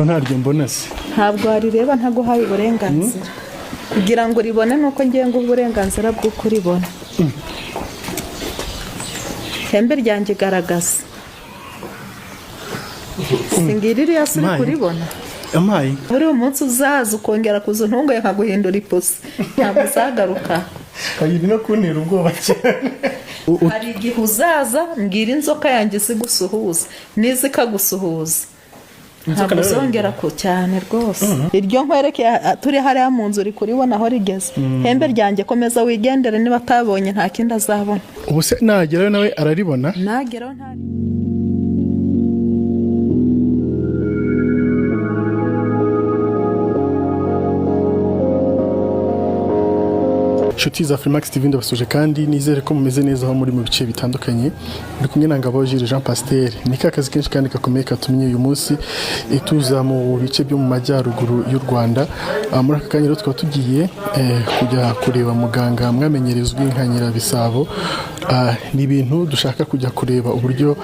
ko ntaryo mbona se ntabwo warireba ntaguhaye uburenganzira kugira ngo ribone nuko ngiye ngo uburenganzira bwo kuribona ihembe ryanjye garagaza singiriri yasi kuribona amayi muri uyu munsi uzaza ukongera kuza ntungoye nkaguhindura ipusi ntabwo uzagaruka kayiri no kuntera ubwoba cyane hari igihe uzaza mbwira inzoka yanjye zigusuhuza n'izikagusuhuza ntabwo uzongera ko cyane rwose iryo nkwereke turi hariya mu nzu uri kuribona aho rigeze ihembe ryanjye komeza wigendere niba atabonye nta kindi azabona ubu se nagerayo nawe araribona nageraho ntari inshuti za Freemax TV ndabasuje kandi nizere ko mumeze neza aho muri mu bice bitandukanye muri kumwe na Ngabo Jules Jean Pasteur ni kazi kenshi kandi gakomeye katumye uyu munsi tuza mu bice byo mu majyaruguru y'u Rwanda muri aka kanya twaba tugiye kujya kureba muganga mwamenyerezwe nka Nyirabisabo ni ibintu dushaka kujya kureba uburyo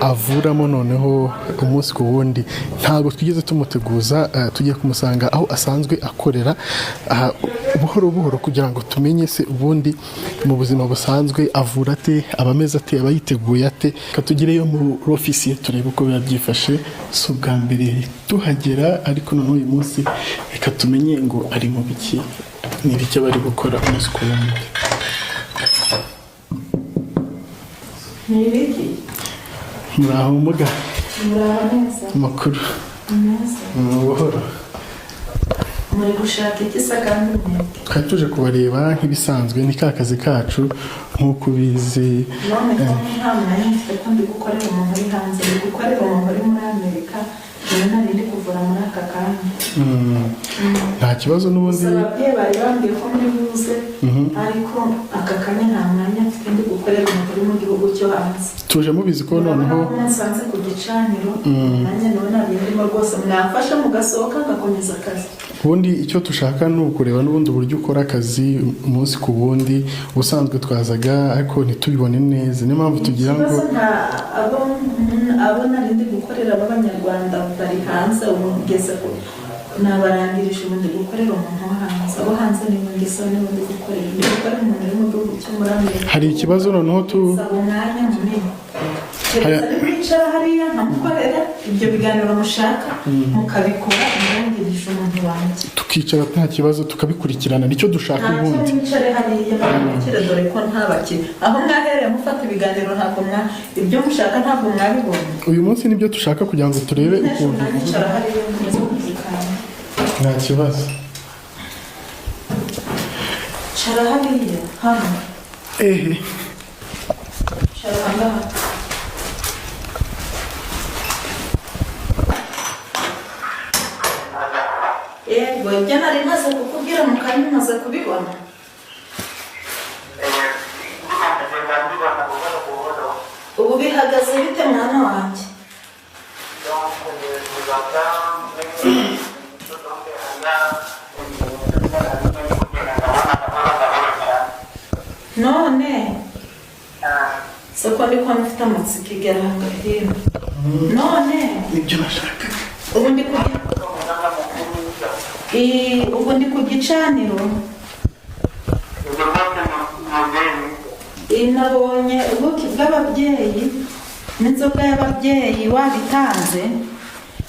avuramo noneho umunsi ku wundi ntabwo twigeze tumuteguza tugiye kumusanga aho asanzwe akorera buhoro buhoro kugira ngo tumenye se ubundi mu buzima busanzwe avura ate abameze ate abayiteguye ate katugireyo mu office turebe uko byifashe so bwa mbere tuhagera ariko none uyu munsi reka tumenye ngo ari mu biki ni biki bari gukora umunsi ku wundi nibiki muraho muga neza makuru neza buhoro muri gushaka igisagamba twari tuje kubareba nk'ibisanzwe ni kazi kacu nk'uko ubizi none ko nta mwanya mfite ko ndi gukorera umuntu uri hanze ndi gukorera umuntu uri muri Amerika rero nari ndi kuvura muri aka kanya nta kibazo n'ubundi ababyeyi bari bambwiye ko muri buze ariko aka kanya nta mwanya mfite ndi gukorera umuntu uri mu gihugu cyo hanze tuje mubizi ko noneho nsanze ku gicaniro nanjye nawe nabindimo rwose mwafasha mugasohoka ngakomeza akazi ubundi icyo dushaka ni ukureba n'ubundi uburyo ukora akazi umunsi ku wundi ubusanzwe twazaga ariko ntitubibone neza niyo mpamvu tugira ngo abo nari ndi gukorera b'abanyarwanda bari hanze ubu ngeze ko nabarangirije ubundi gukorera umuntu wo hanze abo hanze nibo ngese nibo ndi gukorera ndi gukorera umuntu uri mu gihugu cyo muri Amerika hari ikibazo noneho umwanya munini kwicara hariya nkamukorera ibyo biganiro mushaka mukabikora murangirije umuntu wanjye tukicara nta kibazo tukabikurikirana nicyo dushaka ubundi mwicare hariya mwakire dore ko ntabakire aho mwahereye mufata ibiganiro ntabwo ibyo mushaka ntabwo mwabibonye uyu munsi nibyo dushaka kugira ngo turebe ukuntu mwicara hariya nta kibazo cara hariya hano cara hano yego ibyo nari maze kukubwira mu kanya maze kubibona ubu bihagaze bite mwana wanjye none soko ndi kwa mfite amatsiko igera hino none nibyo nashaka ubu ndi ku gicaniro nabonye ubuki bw'ababyeyi n'inzoga y'ababyeyi wabitanze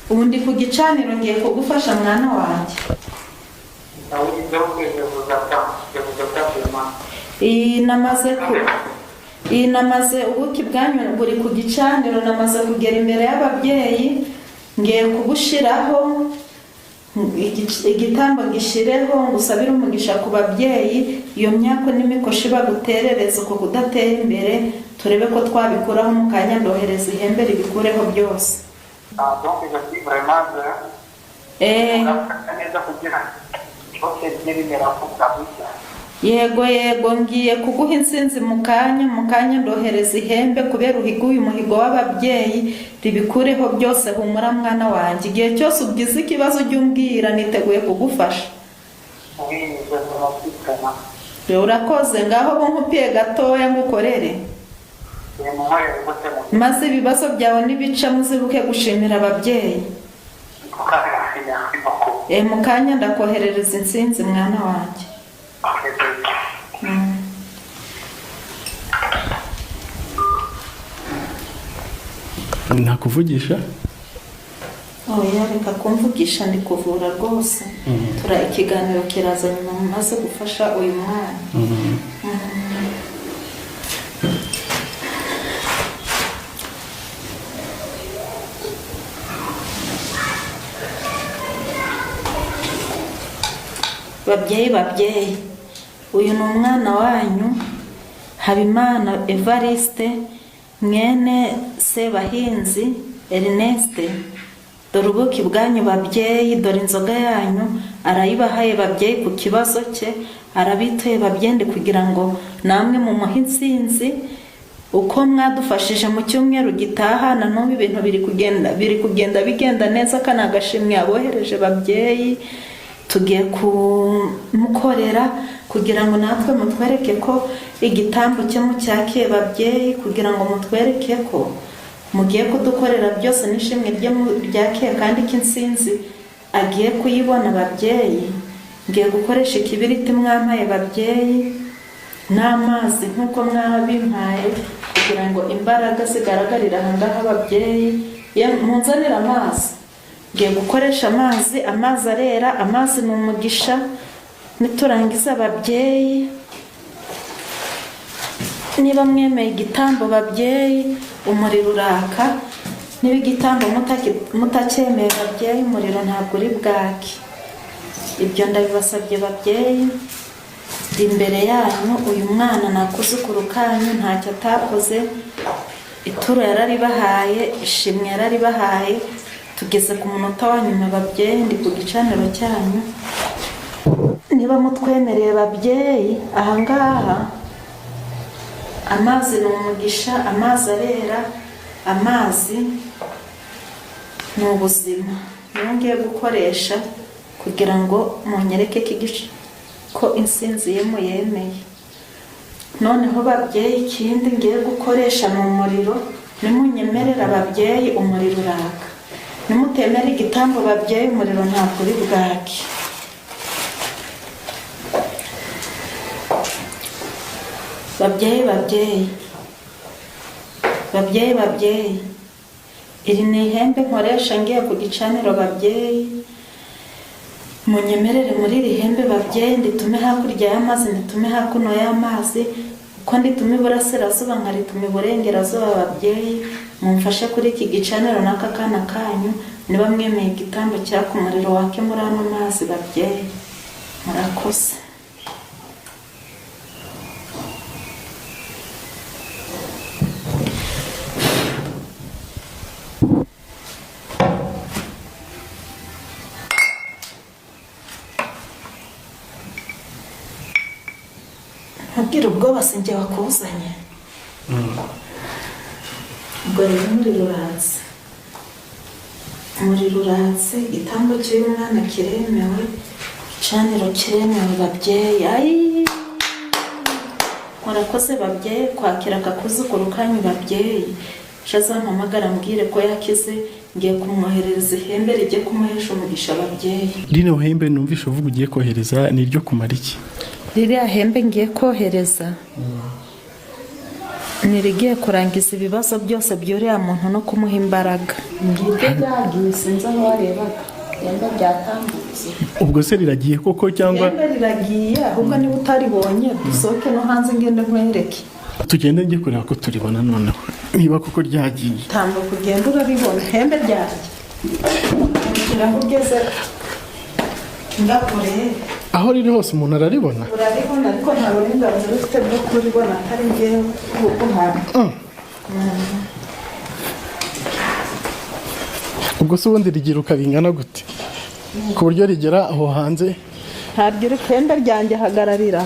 ubu ndi ku gicaniro ngiye kugufasha mwana wanjye namaze ubuki bwanyu buri ku gicaniro namaze kugera imbere y'ababyeyi ngiye kubushiraho igitambo gishireho ngo usabire umugisha ku babyeyi iyo myaka n'imikoshi baguterereza uko kudatera imbere turebe ko twabikuraho mu kanya ndohereza ihembe ribikureho byose yego ngiye kuguha insinzi mu kanya ndohereza ihembe kubera uhiguye umuhigo w'ababyeyi ribikureho byose humura mwana wanjye igihe cyose ugize ikibazo ujye umbwira niteguye kugufasha urakoze ngaho bo nkupiye gatoya ngukorere maze ibibazo byawe nibica muzibuke gushimira ababyeyi mu kanya ndakoherereza insinzi mwana wanjye. Nakuvugisha? Oya, reka kumvugisha, ndi kuvura rwose. Ikiganiro kiraza nyuma mumaze gufasha uyu mwana. Babyeyi, uyu ni umwana wanyu Habimana Evariste mwene Sebahinzi Ernest. Dore ubuki bwanyu babyeyi, dore inzoga yanyu arayibahaye babyeyi ku kibazo cye, arabituye babyeyi kugira ngo namwe mu muhe intsinzi. Uko mwadufashije mu cyumweru gitaha na n'ubu ibintu biri kugenda bigenda neza, kana agashimwe abohereje babyeyi. Tugiye kumukorera kugira ngo natwe mutwereke ko igitambo cye mucyakiye babyeyi, kugira ngo mutwereke ko mugiye kudukorera byose n'ishimwe ryakiye kandi k'insinzi agiye kuyibona babyeyi. Ngiye gukoresha ikibiriti mwampaye babyeyi n'amazi nk'uko mwabimpaye, kugira ngo imbaraga zigaragarire ahangaha babyeyi. Munzanira amazi. Ngiye gukoresha amazi arera, amazi ni umugisha. Niturangiza babyeyi, niba mwemeye igitambo babyeyi, umuriro uraka. Niba igitambo mutacyemeye babyeyi, umuriro ntabwo uri bwake. Ibyo ndabibasabye babyeyi. Imbere yanyu uyu mwana nakuzukuru kanyu ntacyo atakoze. Ituro yararibahaye, ishimwe yararibahaye. Tugeze ku munota wa nyuma babyeyi, ndi ku gicaniro cyanyu. Niba mutwemereye babyeyi, ahangaha amazi ni umugisha, amazi arera, amazi ni ubuzima. Niyo ngiye gukoresha kugira ngo munyereke ko insinzi ye muyemeye. Noneho babyeyi, ikindi ngiye gukoresha mu muriro. Nimunyemerera babyeyi, umuriro uraka. Nimutemera igitambo babyeyi, umuriro ntabwo uri bwake. Babyeyi, iri ni ihembe nkoresha ngiye ku gicaniro babyeyi. Munyemerere muri iri hembe babyeyi, nditume hakurya y'amazi, nditume hakuno y'amazi. Uko nditume iburasirazuba nkaritume iburengerazuba babyeyi. Mumfashe kuri iki gicaniro n'aka kana kanyu. Niba mwemeye igitambo cyaka umuriro wake muri ano mazi babyeyi, murakoze. Ntugire ubwoba, sinjye wakuzanye. Ubwo rero umuriro uratse, igitambo cy'uyu mwana kiremewe, igicaniro kiremewe babyeyi. Murakoze babyeyi kwakira akakuzukuru kanyu babyeyi. Shazampamagara mbwire ko yakize, ngiye kumwoherereza ihembe rijye kumuhesha umugisha babyeyi. Rino hembe numvishe uvuga ugiye kohereza ni ryo kumara iki? Ririya hembe ngiye kohereza nirigiye kurangiza ibibazo byose by'uriya muntu no kumuha imbaraga. Ngibyo byagiye, sinzi aho warebaga. Hembe byatambutse. Ubwo se riragiye koko cyangwa? Hembe riragiye, ahubwo niba utaribonye dusohoke no hanze ngende nkwereke. Tugende njye kureba ko turibona noneho, niba koko ryagiye. Tambuka ugenda urabibona, hembe ryagiye. Aho ugeze ngakore. Aho riri hose umuntu araribona? Uraribona, ariko nta burenganzira ufite bwo kuribona atari njyewe uguhana. Ubwo se ubundi rigiruka bingana gute ku buryo rigera aho hanze? Ntaryo hembe ryanjye hagararira.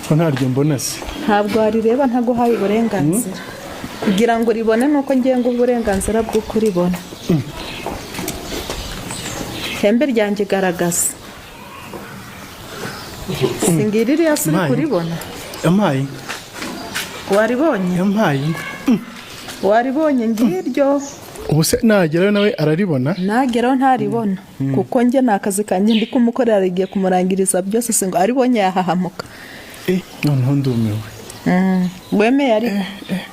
Ko ntaryo mbona se? Ntabwo warireba ntaguhaye uburenganzira. Kugira ngo uribone nuko ngiye ngo uburenganzira bwo kuribona. Hembe ryanjye garagaza. Singiriri yasuri kuribona. Yampaye. Waribonye? Yampaye. Waribonye ngiryo. ubu se nagerayo nawe araribona nageraho ntaribona kuko njye ni akazi kanjye ndi kumukorera rigiye kumurangiriza byose singo aribonye yahahamuka noneho ndumiwe wemeye ariko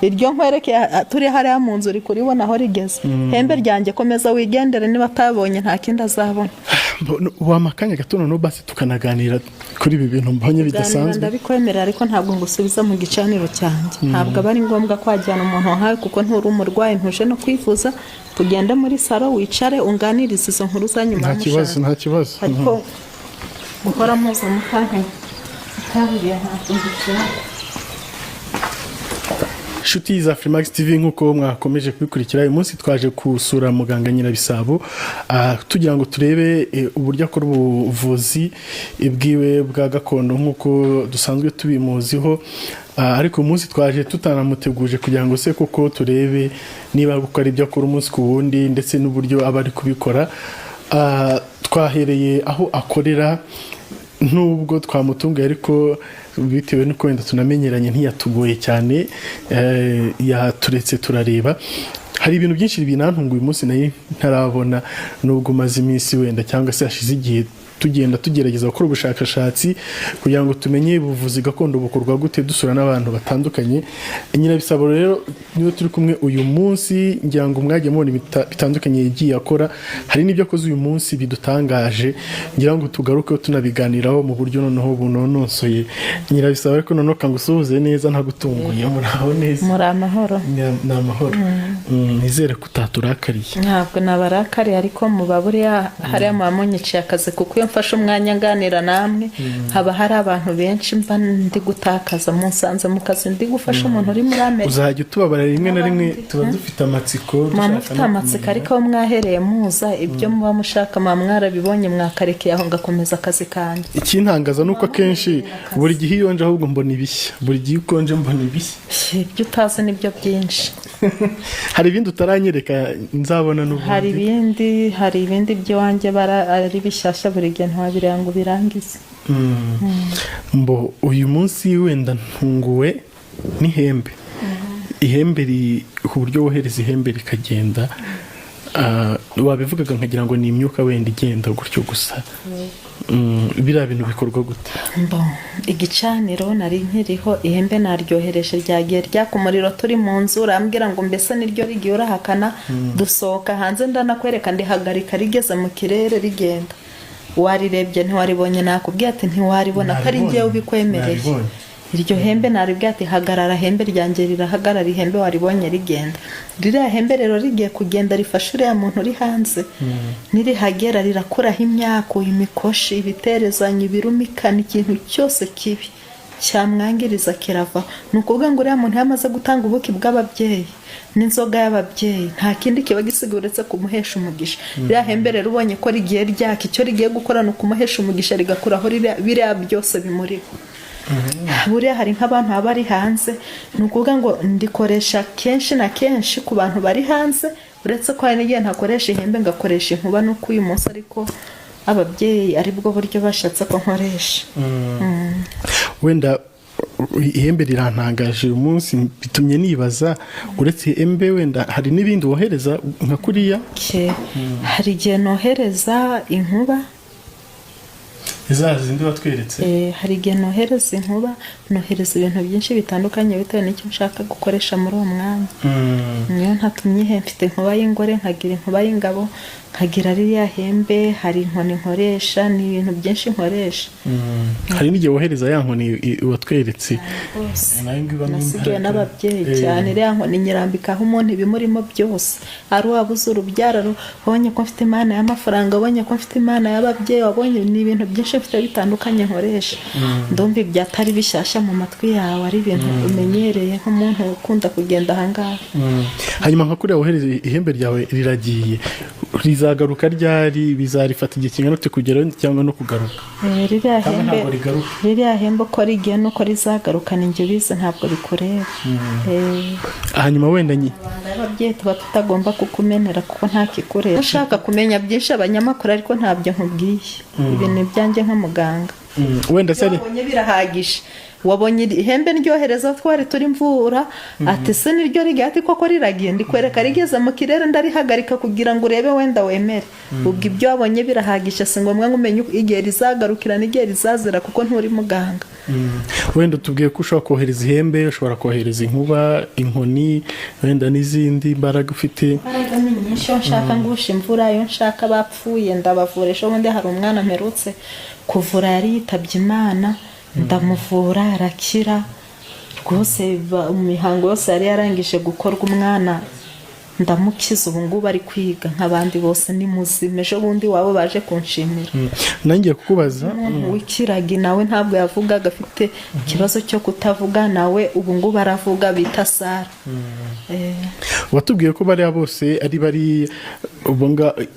iryo nkwereke turi hariya mu nzu uri kuribona aho rigeze hembe ryanjye komeza wigendere niba atabonye nta kindi azabona wampa akanya gato noneho basi tukanaganira kuri ibi bintu mbonye bidasanzwe ndabikwemerera ariko ntabwo ngusubiza mu gicaniro cyanjye ntabwo aba ari ngombwa kwajyana umuntu nkawe kuko nturi umurwayi ntuje no kwivuza tugende muri salo wicare unganirize izo nkuru za nyuma nta kibazo ariko gukora mpuzamukanya utaburiye ntabwo mbishaka. inshuti za Freemax TV nk'uko mwakomeje kubikurikira uyu munsi twaje gusura muganga Nyirabisabo tugira ngo turebe uburyo akora ubuvuzi bwiwe bwa gakondo nk'uko dusanzwe tubimuziho ariko uyu munsi twaje tutanamuteguje kugira ngo se koko turebe niba gukora ibyo akora umunsi ku wundi ndetse n'uburyo aba ari kubikora. Twahereye aho akorera nubwo twamutunga ariko bitewe n'uko wenda tunamenyeranye ntiyatugoye cyane yaturetse turareba hari ibintu byinshi binantunga uyu munsi nayo ntarabona nubwo maze iminsi wenda cyangwa se hashize igihe tugenda tugerageza gukora ubushakashatsi kugira ngo tumenye ubuvuzi gakondo bukorwa gute dusura n'abantu batandukanye. Nyirabisabo rero niwe turi kumwe uyu munsi ngira ngo mwajye mubona bitandukanye yagiye akora hari n'ibyo akoze uyu munsi bidutangaje ngira ngo tugaruke tunabiganiraho mu buryo noneho bunonosoye. Nyirabisabo ariko noneho kangusuhuze neza ntagutunguye muraho neza muri amahoro ni amahoro nizere ko utaturakariye ntabwo nabarakariye ariko mubaburiya hariya mwamunyiciye akazi kuko mfashe umwanya nganira namwe haba hari abantu benshi mba ndi gutakaza musanze mu kazi ndi gufasha umuntu uri muri Amerika uzajya utubabarira rimwe na rimwe tuba dufite amatsiko mufite amatsiko ariko aho mwahereye muza ibyo muba mushaka mwamwarabibonye mwakarekeye aho ngakomeza akazi kanjye. Ikintangaza nuko akenshi buri gihe iyonje ahubwo mbona ibishya buri gihe ukonje mbona ibishya ibyo utazi nibyo byinshi hari ibindi utaranyereka nzabona n'ubundi hari ibindi by'iwanjye ari bishyashya buri gihe ntiwabireba ngo birangize. Mbo uyu munsi wenda ntunguwe n'ihembe ihembe ku buryo wohereza ihembe rikagenda wabivugaga nkagira ngo ni imyuka wenda igenda gutyo gusa biriya bintu bikorwa gute? Igicaniro nari nkiriho ihembe naryohereje ryagiye ryaka umuriro turi mu nzu urambwira ngo mbese niryo rigiye urahakana dusohoka hanze ndanakwereka ndihagarika rigeze mu kirere rigenda warirebye ntiwaribonye nakubwiye ati ntiwaribona ko ari njyewe ubikwemereye iryo hembe naribwiye ati hagarara hembe ryanjye rirahagarara ihembe waribonye rigenda ririya hembe rero rigiye kugenda rifasha uriya muntu uri hanze nirihagera rirakuraho imyaka imikoshi ibiterezanya ibirumikana ikintu cyose kibi cyamwangiriza kirava ni ukuvuga ngo uriya muntu yamaze gutanga ubuki bw'ababyeyi n'inzoga y'ababyeyi nta kindi kiba gisigaye uretse kumuhesha umugisha ririya hembe rero ubonye ko rigiye ryaka icyo rigiye gukora ni ukumuhesha umugisha rigakuraho biriya byose bimuriho. Buriya hari nk'abantu baba bari hanze ni ukuvuga ngo ndikoresha kenshi na kenshi ku bantu bari hanze uretse ko hari n'igihe ntakoresha ihembe ngakoresha inkuba nuko uyu munsi ariko ababyeyi ari bwo buryo bashatse ko nkoresha. Wenda ihembe rirantangaje uyu munsi bitumye nibaza uretse ihembe wenda hari n'ibindi wohereza nka kuriya hari igihe nohereza inkuba zindi watweretse hari igihe nohereza inkuba nohereza ibintu byinshi bitandukanye bitewe n'icyo nshaka gukoresha muri uwo mwanya niyo ntatumye mfite inkuba y'ingore nkagira inkuba y'ingabo nkagira ririya hembe hari inkoni nkoresha ni ibintu byinshi nkoresha. Hari n'igihe wohereza ya nkoni watweretse nasigaye n'ababyeyi cyane iriya nkoni nyirambikaho umuntu ibimurimo byose ari wabuze urubyaro wabonye ko mfite imana y'amafaranga wabonye ko mfite imana y'ababyeyi wabonye ni ibintu byinshi mfite bitandukanye nkoresha ndumva ibyatari bishyashya mu matwi yawe ari ibintu umenyereye nk'umuntu ukunda kugenda ahangaha. Hanyuma nka kuriya wohereza ihembe ryawe riragiye rizagaruka ryari bizarifata igihe kingana ute kugera cyangwa no kugaruka? Ririya hembe uko rigiye nuko rizagaruka ni njye bize ntabwo bikureba. Hanyuma wenda ababyeyi tuba tutagomba kukumenera kuko nta kikureba ushaka kumenya byinshi abanyamakuru ariko ntabyo nkubwiye ibintu byanjye nk'umuganga wenda se birahagije wabonye ihembe ndyohereza twari turi mvura ati se niryo rigiye ati koko riragiye ndikwereka rigeze mu kirere ndarihagarika kugira ngo urebe wenda wemere ubwo ibyo wabonye birahagisha si ngombwa ngo umenye igihe rizagarukira n'igihe rizazira kuko nturi muganga. Wenda tubwiye ko ushobora kohereza ihembe, ushobora kohereza inkuba, inkoni, wenda n'izindi mbaraga ufite. Imbaraga ni nyinshi, iyo nshaka ngusha imvura, iyo nshaka bapfuye ndabavurisha. Ubundi hari umwana mperutse kuvura yari yitabye Imana, ndamuvura arakira rwose, imihango yose yari yarangije gukorwa umwana ndamukiza, ubu ngubu ari kwiga nk'abandi bose ni muzima. Ejo bundi wabo baje kunshimira. Nangiye kukubaza w'ikiragi nawe ntabwo yavugaga, afite ikibazo cyo kutavuga, nawe ubu ngubu aravuga, bita Sara. watubwiye ko bariya bose ari bari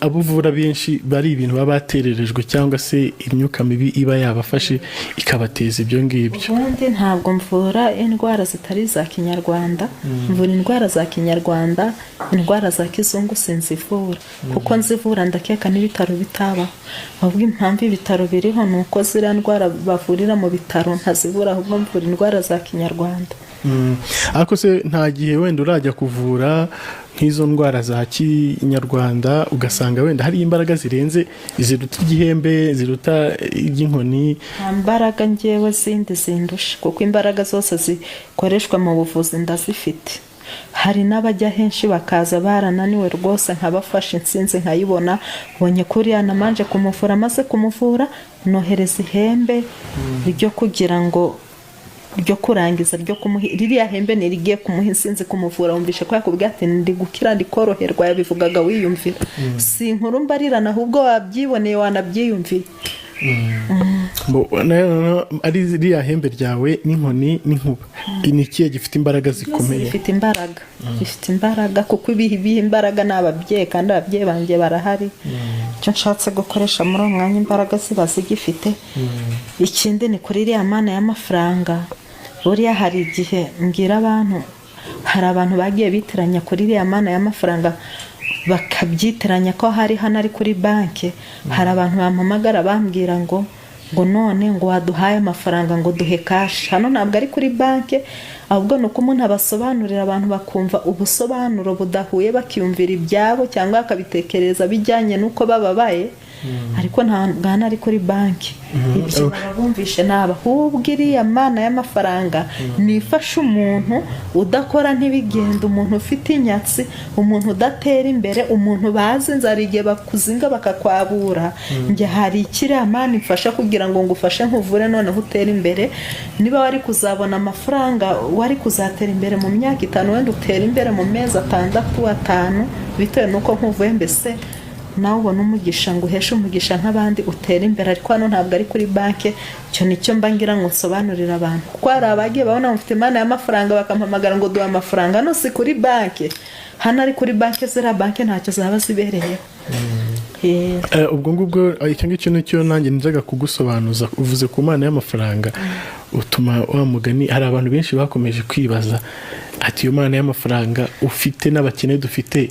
abuvura benshi bari ibintu baba batererejwe cyangwa se imyuka mibi iba yabafashe ikabateza ibyo ngibyo. Ubundi ntabwo mvura indwara zitari za kinyarwanda, mvura indwara za kinyarwanda, indwara za kizungu sinzivura kuko nzivura ndakeka n'ibitaro bitabaho. ahubwo impamvu ibitaro biriho ni uko ziriya ndwara bavurira mu bitaro ntazivura, ahubwo mvura indwara za kinyarwanda. ariko se nta gihe wenda urajya kuvura nk'izo ndwara za kinyarwanda ugasanga wenda hari imbaraga zirenze iziruta igihembe, ziruta iby'inkoni? nta mbaraga ngewe zindi zindusha kuko imbaraga zose zikoreshwa mu buvuzi ndazifite. hari n'abajya henshi bakaza barananiwe rwose nkabafasha insinzi nkayibona. bonye kuriya namanje kumuvura, maze kumuvura nohereza ihembe ryo kugira ngo ryo kurangiza ryo kumuha ririya hembe nirigiye kumuha insinzi kumuvura. wumvishe ko yakubwiye ati ndi gukira ndi koroherwa, yabivugaga wiyumvira. si inkuru mbarirana ahubwo wabyiboneye wanabyiyumviye. ari ririya hembe ryawe n'inkoni n'inkuba, ni ikihe gifite imbaraga zikomeye? Gifite imbaraga, gifite imbaraga kuko ibihe imbaraga ni ababyeyi, kandi ababyeyi banjye barahari. icyo nshatse gukoresha muri uwo mwanya imbaraga ziba zigifite. ikindi ni kuri iriya mana y'amafaranga. buriya hari igihe mbwira abantu, hari abantu bagiye bitiranya kuri iriya mana y'amafaranga bakabyitiranya ko hari hano ari kuri banki. hari abantu bampamagara bambwira ngo none ngo waduhaye amafaranga ngo duhe kashi. hano ntabwo ari kuri banki, ahubwo ni uko umuntu abasobanurira abantu bakumva ubusobanuro budahuye, bakiyumvira ibyabo cyangwa bakabitekereza bijyanye n'uko bababaye. ariko ntabwo hano ari kuri banki. ibyo barabumvishe naba ahubwo iriya mana y'amafaranga nifasha umuntu udakora ntibigenda, umuntu ufite inyatsi, umuntu udatera imbere, umuntu bazi inzara igihe bakuzinga bakakwabura. njye hari ikiriya mana imfasha kugira ngo ngufashe nkuvure noneho utere imbere. niba wari kuzabona amafaranga, wari kuzatera imbere mu myaka 5, wenda utera imbere mu mezi 6-5 bitewe n'uko nkuvuye. mbese nawe ubona umugisha ngo uheshe umugisha nk'abandi utera imbere. ariko hano ntabwo ari kuri banki. icyo nicyo mba ngira ngo nsobanurire abantu, kuko hari abagiye babona mufite imana y'amafaranga bakampamagara ngo duha amafaranga. hano si kuri banki, hano ari kuri banki. ziriya banki ntacyo zaba zibereyeho. ubwo ngubwo icyo ngicyo nicyo nanjye nzaga kugusobanuza. uvuze ku mana y'amafaranga utuma wa mugani, hari abantu benshi bakomeje kwibaza ati iyo mana y'amafaranga ufite n'abakene dufite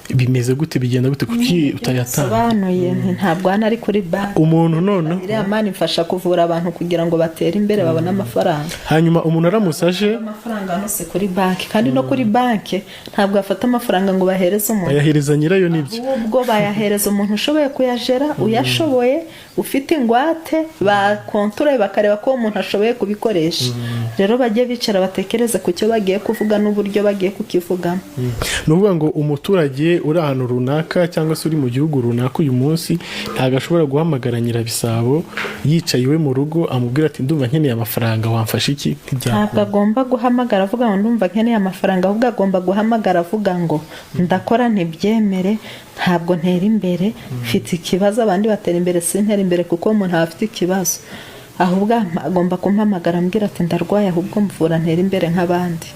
bimeze gute, bigenda gute, kuki utayatanga? sobanuye ntabwo hano ari kuri banki. umuntu none iriya mana ifasha kuvura abantu kugira ngo batere imbere babone amafaranga. hanyuma umuntu aramusaje amafaranga hano si kuri banki, kandi no kuri banki ntabwo bafata amafaranga ngo bahereze umuntu, bayahereza nyirayo. n'ibyo ubwo bayahereza umuntu ushoboye kuyajera, uyashoboye, ufite ingwate, bakontorore bakareba ko umuntu ashoboye kubikoresha. rero bajye bicara batekereze ku cyo bagiye kuvuga n'uburyo bagiye kukivugamo. ni ukuvuga ngo umuturage uri ahantu runaka cyangwa se uri mu gihugu runaka uyu munsi ntabwo ashobora guhamagara Nyirabisabo yicaye iwe mu rugo amubwira ati ndumva nkeneye amafaranga, wamfasha iki? ntabwo agomba guhamagara avuga ngo ndumva nkeneye amafaranga, ahubwo agomba guhamagara avuga ngo ndakora ntibyemere, ntabwo ntera imbere, mfite ikibazo, abandi batera imbere sintera imbere, kuko umuntu aba afite ikibazo. ahubwo agomba kumpamagara ambwira ati ndarwaye, ahubwo mvura ntera imbere nk'abandi,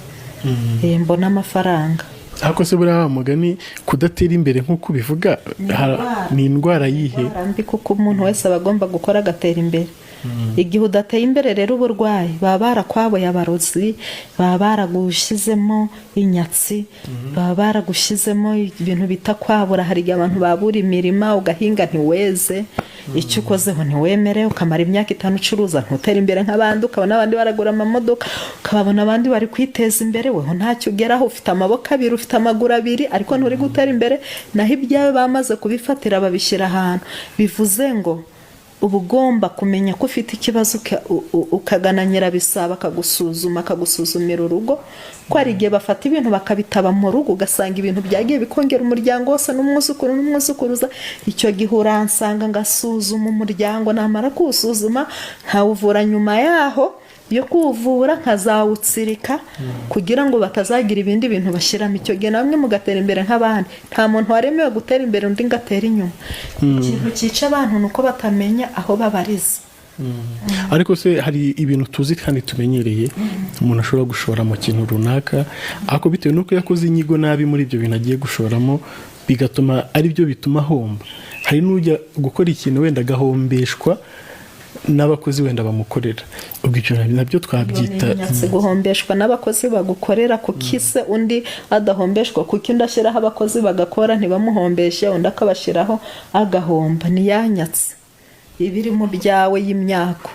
mbona amafaranga. ariko se buriya mugani kudatera imbere nk'uko bivuga ni indwara yihe? mbi, kuko umuntu wese aba agomba gukora agatera imbere. igihe udateye imbere rero uburwayi baba barakwaboye abarozi, baba baragushyizemo inyatsi, baba baragushyizemo ibintu bita kwabura. hari igihe abantu babura imirima ugahinga ntiweze, icyo ukozeho ntiwemere, ukamara imyaka 5 ucuruza ntutera imbere nk'abandi, ukabona abandi baragura amamodoka, ukabona abandi bari kwiteza imbere, weho ntacyo ugeraho, ufite amaboko 2 ufite amaguru 2 ariko nturi gutera imbere, naho ibyawe bamaze kubifatira babishyira ahantu. Bivuze ngo uba ugomba kumenya ko ufite ikibazo ukagana nyirabisaba akagusuzumira urugo, ko hari igihe bafata ibintu bakabitaba mu rugo ugasanga ibintu byagiye bikongera umuryango wose n'umwuzukuruza. Icyo gihe uransanga ngasuzuma umuryango, namara kuwusuzuma nkawuvura, nyuma yaho yo kuwuvura nkazawutsirika kugira ngo batazagira ibindi bintu bashyiramo. Icyo gihe namwe mugatera imbere nk'abandi. Nta muntu waremewe gutera imbere undi ngatera inyuma. Ikintu cyica abantu ni uko batamenya aho babariza. Ariko se hari ibintu tuzi kandi tumenyereye umuntu ashobora gushora mu kintu runaka, ariko bitewe n'uko yakoze inyigo nabi muri ibyo bintu agiye gushoramo, bigatuma ari byo bituma ahomba. Hari n'ujya gukora ikintu wenda agahombeshwa n'abakozi wenda bamukorera. Ubwo icyo nabyo twabyita guhombeshwa n'abakozi bagukorera, kukise undi adahombeshwa, kuko undi ashyiraho abakozi bagakora ntibamuhombeshe, undi akabashyiraho agahomba. Niyanyatse ibiri mu byawe y'imyaka.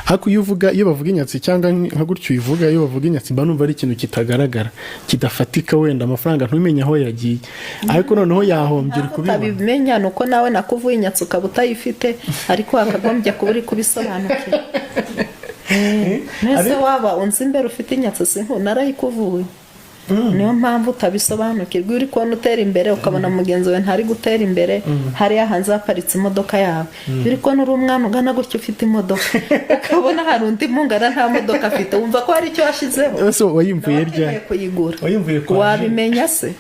Hako iyo bavuga inyatsi cyangwa nka gutyo uyivuga, iyo bavuga inyatsi mba numva ari ikintu kitagaragara, kidafatika, wenda amafaranga ntumenye aho yagiye, ariko noneho yahombye uri kubibona. Utabimenya nuko nawe nakuvuye inyatsi ukaba utayifite, ariko wakagombye kuba uri kubisobanukira. Nese waba unzi imbere ufite inyatsi sinko narayikuvuye. Niyo mpamvu utabisobanukirwa. Uri kubona utera imbere ukabona mugenzi we ntari gutera imbere, hariya hanze haparitse imodoka yawe. Uri kubona uri umwana ugana gutyo ufite imodoka, ukabona hari undi mungana nta modoka afite, wumva ko hari icyo washizeho. Ese wayimvuye ryari? Wayimvuye kwa wabimenya se?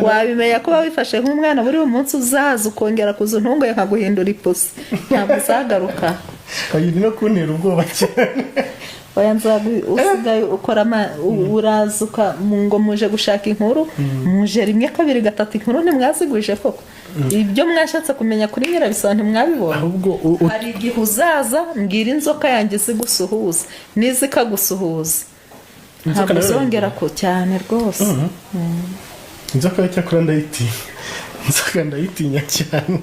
Wabimenya ko wabifashe nk'umwana buri umunsi uzaza ukongera kuza ntungoye nkaguhindura ipusi, ntabwo uzagaruka. Kayiri no kuntera ubwoba cyane. Oya usigaye ukora urazuka ngo muje gushaka inkuru, muje 1 2 3 inkuru ntimwaziguje koko. Ibyo mwashatse kumenya kuri nyirabisaba ntimwabibona. Hari igihe uzaza mbwira inzoka yanjye zigusuhuza n'izikagusuhuza, ntabwo uzongera ko cyane rwose. Inzoka cyakora ndayitinya cyane.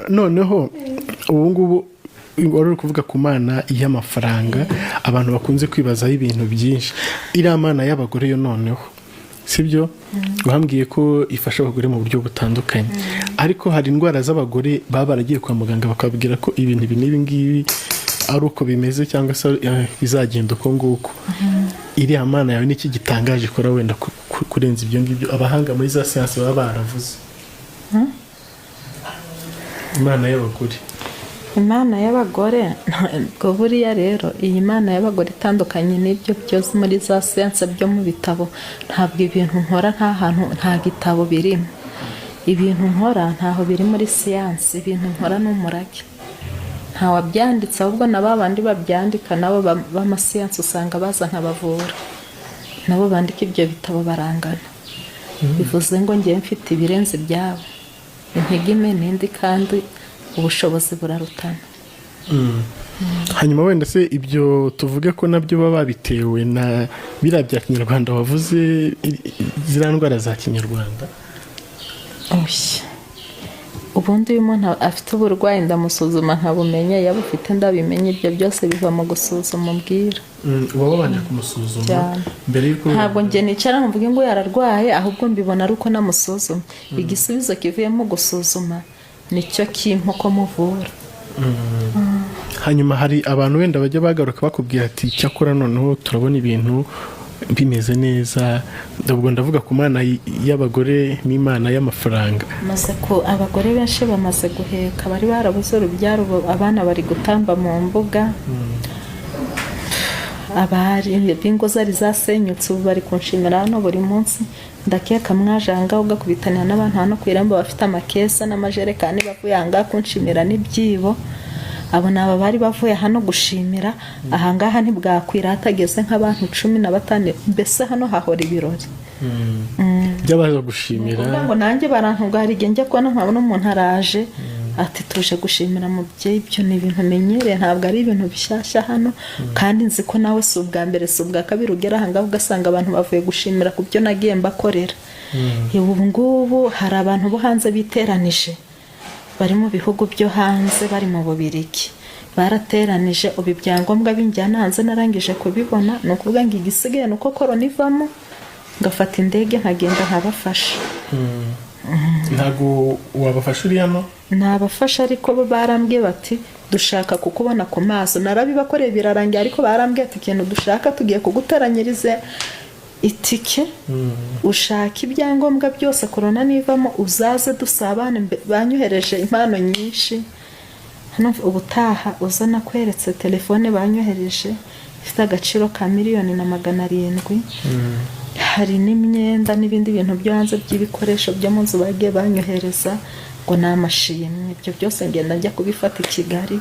Noneho ubu ngubu wari kuvuga ku mana y'amafaranga, abantu bakunze kwibazaho ibintu byinshi. Iriya mana y'abagore yo noneho sibyo wahambwiye ko ifasha abagore mu buryo butandukanye, ariko hari indwara z'abagore baba baragiye kwa muganga bakabwira ko ibintu ibi ngibi ari uko bimeze cyangwa se bizagenda uko nguko. Iriya mana yawe niki gitangaje ikora wenda kurenza ibyo ngibyo abahanga muri za siyansi baba baravuze? Imana y'abagore, Imana y'abagore ngo buriya rero iyi mana y'abagore itandukanye n'ibyo byose muri za siyansi byo mu bitabo. Ntabwo ibintu nkora nta hantu nta gitabo birimo. Ibintu nkora ntaho biri muri siyansi. Ibintu nkora n'umurage, nta wabyanditse, ahubwo na babandi babyandika nabo b'amasiyansi usanga baza nkabavura, nabo bandika ibyo bitabo barangana. Bivuze ngo ngiye mfite ibirenze byabo, integime n'indi kandi ubushobozi burarutana. Hanyuma wenda se ibyo tuvuge ko nabyo baba babitewe na biriya bya kinyarwanda wavuze, ziriya ndwara za kinyarwanda? Ubundi uyu muntu afite uburwayi ndamusuzuma nkabumenya, yaba ufite ndabimenye, ibyo byose biva mu gusuzuma umbwira. Uba wabanje kumusuzuma mbere y'uko? Ntabwo njye nicara mvuge ngo yararwaye, ahubwo mbibona ari uko namusuzuma. Igisubizo kivuyemo gusuzuma nicyo kimpa ko muvura. Hanyuma hari abantu wenda bajya bagaruka bakubwira ati cyakora noneho turabona ibintu bimeze neza. Ubwo ndavuga ku mana y'abagore n'imana y'amafaranga. Maze ko abagore benshi bamaze guheka, bari barabuze urubyaro, abana bari gutamba mu mbuga. Abari bingo zari zasenyutse ubu bari kunshimira hano buri munsi. Ndakeka mwajanga ugakubitanira n'abantu hano ku irembo bafite amakesa n'amajerekani bavuyanga kunshimira n'ibyibo. Abo naba bari bavuye hano gushimira. Ahangaha ntibwakwira hatageze nk'abantu 15, mbese hano hahora ibirori by'abaza gushimira. Ngo nanjye barantuga hari igihe njya kubona nkabona umuntu araje ati tuje gushimira mubyeyi. Ibyo ni ibintu menyereye, ntabwo ari ibintu bishyashya hano, kandi nzi ko nawe si ubwa mbere si ubwa kabiri ugera ahangaha ugasanga abantu bavuye gushimira ku byo nagiye mbakorera. Ubu ngubu hari abantu bo hanze biteranije bari mu bihugu byo hanze, bari mu Bubiligi, barateranije ubu ibyangombwa binjyana hanze narangije kubibona. Ni ukuvuga ngo igisigaye ni uko korona ivamo ngafata indege nkagenda nkabafasha. Ntabwo wabafasha uri hano? Nabafasha, ariko bo barambwiye bati dushaka kukubona ku maso. Narabibakoreye birarangiye, ariko barambwiye ati ikintu dushaka tugiye kuguteranyiriza itike, ushaka ibyangombwa byose, korona nivamo uzaze dusabane. Banyohereje impano nyinshi hano, ubutaha uzana kweretse telefone banyohereje ifite agaciro ka 1,700,000. Hari n'imyenda n'ibindi bintu byo hanze by'ibikoresho byo mu nzu bagiye banyohereza ngo ni amashimwe. Ibyo byose ngenda njya kubifata i Kigali.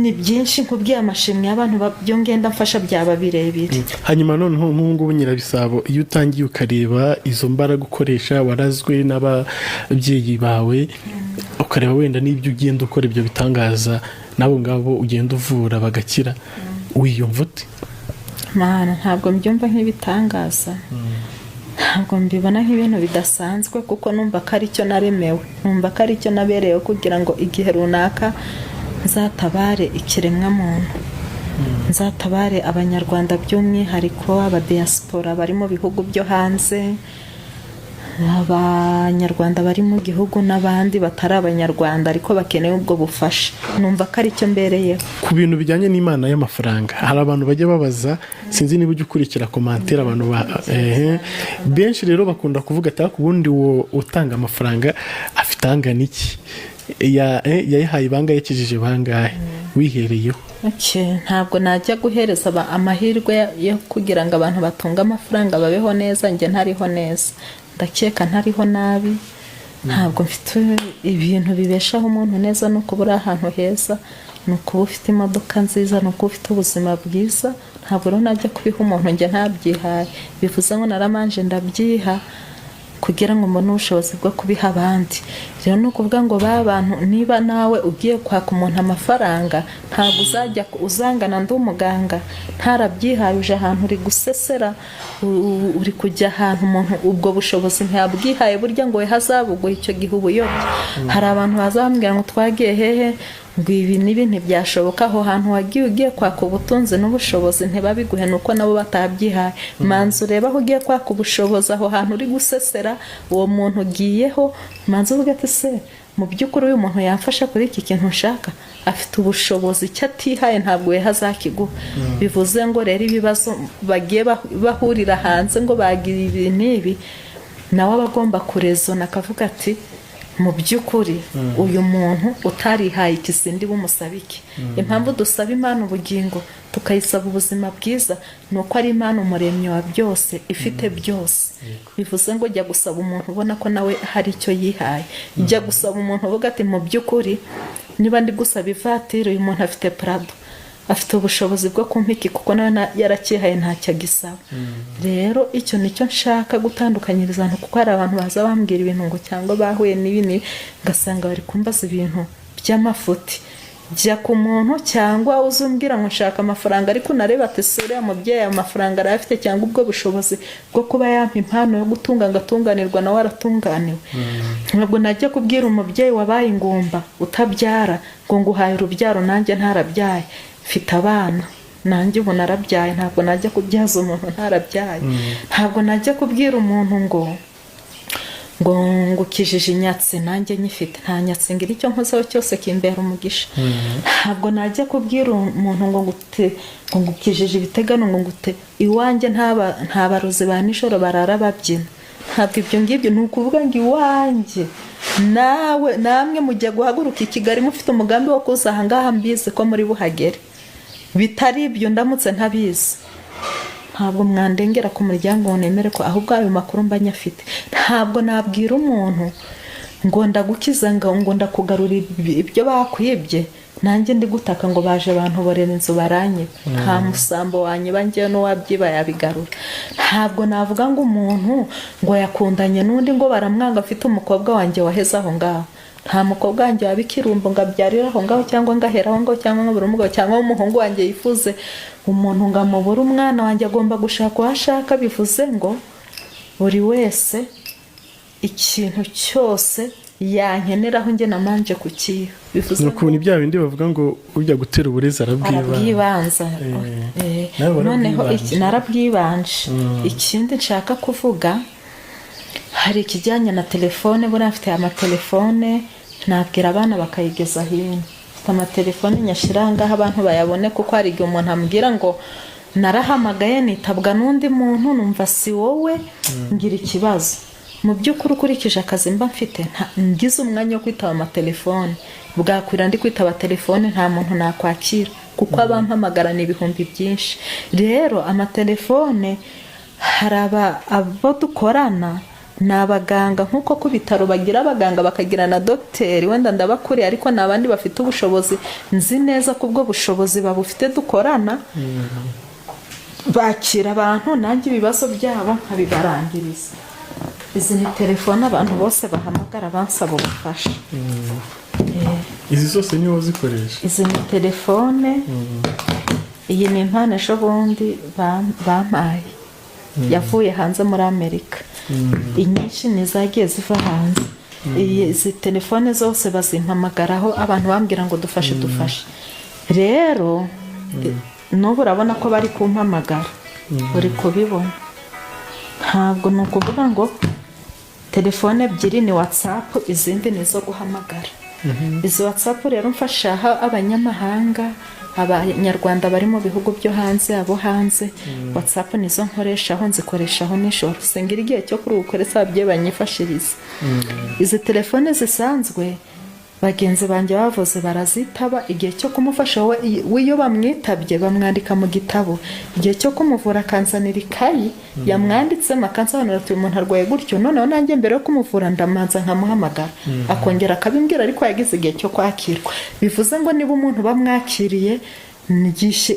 Ni byinshi nkubwiye, amashimwe y'abantu byo ngenda mfasha byaba birebire. Hanyuma noneho nk'ubu Nyirabisabo, iyo utangiye ukareba izo mbaraga ukoresha, warazwe n'ababyeyi bawe, ukareba wenda n'ibyo ugenda ukora ibyo bitangaza, nabo ngabo ugenda uvura bagakira, wiyumva ute? Mana, ntabwo mbyumva nk'ibitangaza, ntabwo mbibona nk'ibintu bidasanzwe, kuko numva ko ari cyo naremewe, numva ko ari cyo nabereyeho, kugira ngo igihe runaka nzatabare ikiremwa muntu, nzatabare abanyarwanda by'umwihariko, abadiaspora bari mu bihugu byo hanze, abanyarwanda bari mu gihugu n'abandi batari abanyarwanda ariko bakeneye ubwo bufasha. Numva ko ari cyo mbereye. Ku bintu bijyanye n'Imana y'amafaranga, hari abantu bajya babaza, sinzi niba ujya ukurikira komantere, abantu benshi rero bakunda kuvuga ati ubundi wo utanga amafaranga afite angana iki, yayihaye bangahe, yakijije bangahe, wihereyeho? Ntabwo najya guhereza amahirwe yo kugira ngo abantu batunge amafaranga babeho neza, njye ntariho neza, ndakeka ntariho nabi. Ntabwo mfite ibintu bibeshaho umuntu neza, no kuba uri ahantu heza, ni ukuba ufite imodoka nziza, ni ukuba ufite ubuzima bwiza. Ntabwo rero najya kubiha umuntu njye ntabyihaye, bivuze ngo naramanje ndabyiha kugira ngo mbone ubushobozi bwo kubiha abandi. Rero ni ukuvuga ngo ba bantu, niba nawe ugiye kwaka umuntu amafaranga, ntabwo uzajya uzangana ndi umuganga ntarabyihaye, uje ahantu uri gusesera, uri kujya ahantu umuntu ubwo bushobozi ntabwihaye, burya ngo we hazabuguha icyo gihe ubuyobye. Hari abantu bazambwira ngo twagiye hehe, ngo ibi n'ibi ntibyashoboka, aho hantu wagiye ugiye kwaka ubutunzi n'ubushobozi ntibabiguhe, nuko nabo batabyihaye. Manza ureba aho ugiye kwaka ubushobozi, aho hantu uri gusesera uwo muntu ugiyeho, manza uvuga ati se mu by'ukuri uyu muntu yamfasha kuri iki kintu nshaka, afite ubushobozi, icyo atihaye ntabwo we hazakiguha. Bivuze ngo rero ibibazo bagiye bahurira hanze ngo bagira ibi n'ibi, nawe aba agomba kurezona akavuga ati mu by'ukuri uyu muntu utarihaye ikisindi bumusaba iki. Impamvu dusaba Imana ubugingo tukayisaba ubuzima bwiza, ni uko ari Imana umuremyi wa byose, ifite byose. Bivuze ngo jya gusaba umuntu ubona ko nawe hari icyo yihaye, jya gusaba umuntu uvuga ati mu by'ukuri niba ndi gusaba ivatiri, uyu muntu afite Prado, afite ubushobozi bwo kumpiki, kuko nawe yarakihaye ntacyo agisaba. Rero icyo nicyo nshaka gutandukanyiriza abantu, kuko hari abantu baza bambwira ibintu ngo cyangwa bahuye n'ibintu, ugasanga bari kumbaza ibintu by'amafuti. Jya ku muntu, cyangwa uzumbwira ngo nshaka amafaranga, ariko unareba ati se uriya mubyeyi amafaranga arayafite, cyangwa ubwo bushobozi bwo kuba yampa impano yo gutunga ngatunganirwa nawe aratunganiwe. Ntabwo najya kubwira umubyeyi wabaye ingumba utabyara ngo nguhaye urubyaro nanjye ntarabyaye, mfite abana nanjye ubu narabyaye, ntabwo najya kubyaza umuntu ntarabyaye. Ntabwo najya kubwira umuntu ngo ukijije inyatsi nanjye nyifite, nta nyatsi ngira icyo nkozeho cyose kimbera umugisha. Ntabwo najya kubwira umuntu ngo ukijije ibitegano, ngo ngute iwanjye nta barozi ba nijoro barara babyina. Ntabwo ibyo ngibyo, ni ukuvuga ngo iwanjye namwe mujya guhaguruka i Kigali mufite umugambi wo kuza aha ngaha, mbizi ko muri buhagere. Bitari ibyo ndamutse ntabizi, ntabwo mwandengera ku muryango ngo nemere ko, ahubwo ayo makuru mba nyafite. Ntabwo nabwira umuntu ngo ndagukiza, ngo ndakugarura ibyo bakwibye, nanjye ndi gutaka ngo baje abantu borera inzu baranye. Nta musambo wanyiba njyewe n'uwabyiba yabigarura. Ntabwo navuga ngo umuntu ngo yakundanye n'undi ngo baramwanga, afite umukobwa wanjye waheze aho ngaho. Nta mukobwa wanjye wabikirumbo ngo abyarire aho ngaho, cyangwa ngo ahera aho ngaho, cyangwa ngo abure umugabo, cyangwa umuhungu wanjye yifuze umuntu ngo amubure umwana wanjye, agomba gushaka uwo ashaka. Bivuze ngo buri wese ikintu cyose yankeneraho njye namanje kukiha. Bivuze ni ukuntu ibya bindi bavuga ngo ujya gutera uburezi arabwibanza. Noneho narabwibanje. Ikindi nshaka kuvuga, hari ikijyanye na telefone. Buriya mfite amatelefone nabwira abana bakayigeza hino. Mfite amatelefone nyashirangaho abantu bayabone, kuko hari igihe umuntu ambwira ngo narahamagaye nitabwa n'undi muntu numva si wowe, ngira ikibazo. Mu by'ukuri ukurikije akazi mba mfite ngize umwanya wo kwitaba amatelefone, bwakwira ndi kwitaba telefone nta muntu nakwakira, kuko abampamagara ni ibihumbi byinshi. Rero amatelefone hari abo dukorana ni abaganga, nk'uko ku bitaro bagira abaganga bakagira na dogiteri, wenda ndabakuriye, ariko ni abandi bafite ubushobozi. Nzi neza ko ubwo bushobozi babufite dukorana, bakira abantu nanjye ibibazo byabo nkabibarangiriza. Izi ni telefone abantu bose bahamagara bansaba ubufasha. Izi zose niwo zikoresha? Izi ni telefone. Iyi ni impano ejo bundi bampaye, yavuye hanze muri Amerika. Inyinshi nizagiye ziva hanze. Izi telefone zose bazimpamagaraho abantu bambwira ngo dufashe. Rero n'ubu urabona ko bari kumpamagara, uri kubibona. Ntabwo ni ukuvuga ngo telefone ebyiri ni WhatsApp, izindi ni zo guhamagara. Izi WhatsApp rero mfashaho abanyamahanga, abanyarwanda bari mu bihugu byo hanze, abo hanze. WhatsApp nizo nkoreshaho, nzikoreshaho nijoro, singira igihe cyo kurukoresha ababyeyi banyifashiriza. Izi telefone zisanzwe bagenzi banjye bavuze barazitaba, igihe cyo kumufasha we iyo bamwitabye bamwandika mu gitabo, igihe cyo kumuvura akanzanira ikayi yamwanditsemo, akansobanurira ati uyu muntu arwaye gutyo, noneho nanjye mbere yo kumuvura ndamanza nkamuhamagara, akongera akabimbwira, ariko yagize igihe cyo kwakirwa. Bivuze ngo niba umuntu bamwakiriye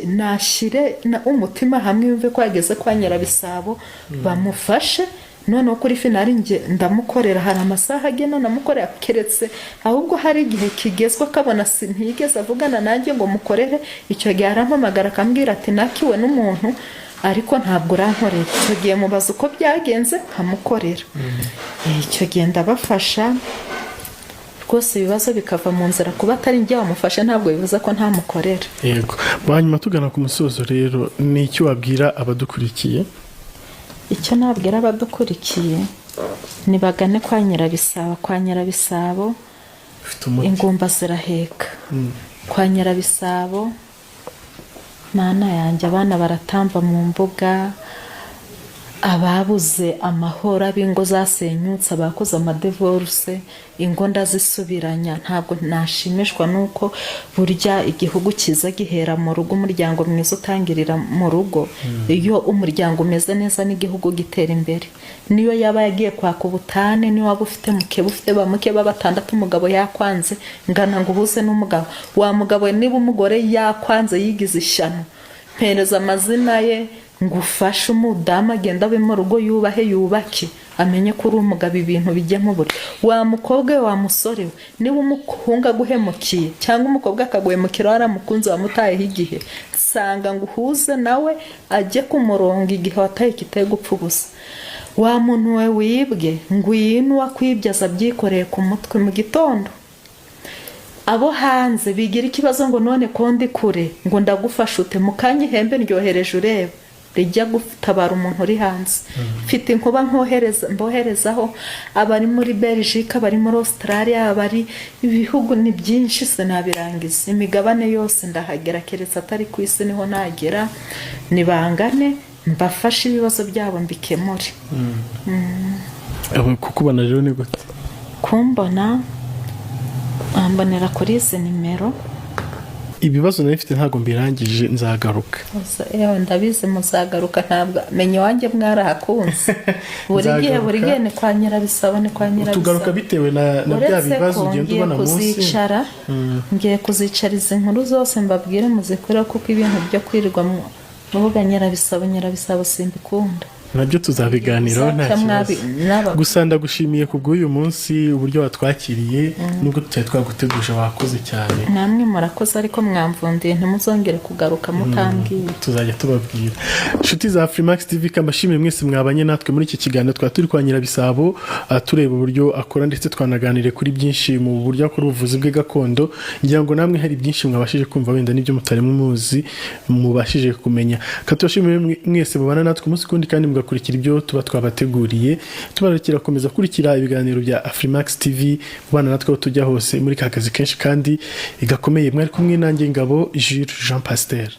nashyire umutima hamwe, yumve ko yageze kwa Nyirabisabo, bamufashe. Noneho kuri finali nge ndamukorera, hari amasaha agena namukorera, keretse ahubwo hari igihe kigezwe akabona ntiyigeze avugana nanjye ngo mukorere, icyo gihe arampamagara akambwira ati nakiwe n'umuntu ariko ntabwo urankorera. Icyo gihe mubaza uko byagenze nkamukorera. Icyo gihe ndabafasha rwose, ibibazo bikava mu nzira. Kuba atari njye wamufashe ntabwo bivuze ko ntamukorera. Yego. Hanyuma tugana ku musozo rero, ni icyo wabwira abadukurikiye? Icyo nabwira abadukurikiye, nibagane kwa Nyirabisabo. Kwa Nyirabisabo ingumba ziraheka. Kwa Nyirabisabo mana yanjye, abana baratamba mu mbuga, ababuze amahoro, ab'ingo zasenyutse, abakoze amadivorce, ingo ndazisubiranya. Ntabwo nashimishwa nuko burya igihugu kiza gihera mu rugo, umuryango mwiza utangirira mu rugo. Iyo umuryango umeze neza n'igihugu gitera imbere. Niyo yaba yagiye kwaka ubutane, niyo waba ufite muke, ufite bamuke batandatu, umugabo yakwanze, ngana ngo ubuze n'umugabo. Wa mugabo niba umugore yakwanze yigize ishyano, mpereza amazina ye ngufashe umudamu agenda abe mu rugo, yubahe yubake, amenye ko uri umugabo, ibintu bijya mu buryo. Wa mukobwa we, wa musore we, niba umuhunga guhemukiye cyangwa umukobwa akaguhemukira waramukunze wamutayeho igihe, sanga ngo uhuze nawe ajye ku murongo igihe wataye kiteye gupfa ubusa. Wa muntu we wibwe, ngwino wakwibyaza abyikoreye ku mutwe mu gitondo. Abo hanze bigira ikibazo ngo none ko ndi kure, ngo ndagufasha ute, mu kanya ihembe ndyohereje ureba rijya gutabara umuntu uri hanze. Mfite inkuba mboherezaho abari muri Belgique, abari muri Australia, abari ibihugu ni byinshi sinabirangiza. Imigabane yose ndahagera, keretse atari ku isi niho nagera. Nibangane mbafashe ibibazo byabo mbikemure. Kukubona rero ni gute? Kumbona ambonera kuri izi nimero. Ibibazo nabifite ntago mbirangije, nzagaruka. Ndabizi muzagaruka, ntabwo menye wanjye mwarahakunze. Buri gihe ni kwa Nyirabisabo, ni kwa Nyirabisabo. Tugaruka bitewe na bya bibazo ugenda ubona munsi. Ngiye kuzicariza inkuru zose mbabwire muzikora, kuko ibintu byo kwirirwa mu rubuga Nyirabisabo simbikunda. nabyo tuzabiganiraho nta kibazo. Gusa ndagushimiye kubw'uyu munsi uburyo watwakiriye nubwo tutari twaguteguje wakoze cyane. Namwe murakoze ariko mwamvundiye ntimuzongere kugaruka mutambwiye. Tuzajya tubabwira. Inshuti za Afrimax TV kamashimire mwese mwabanye natwe muri iki kiganiro turi kwa Nyirabisabo tureba uburyo akora ndetse twanaganire kuri byinshi mu buryo akora ubuvuzi bwe gakondo. Ngira ngo namwe hari byinshi mwabashije kumva wenda n'ibyo mutari muzi mubashije kumenya. Katubashimire mwese mubana natwe umunsi kundi kandi mugakurikira ibyo tuba twabateguriye. Tubarekera komeza kurikira ibiganiro bya Afrimax TV mubana natwe aho tujya hose muri kakazi kenshi kandi igakomeye. Mwari kumwe nanjye Ngabo Jules Jean Pasteur.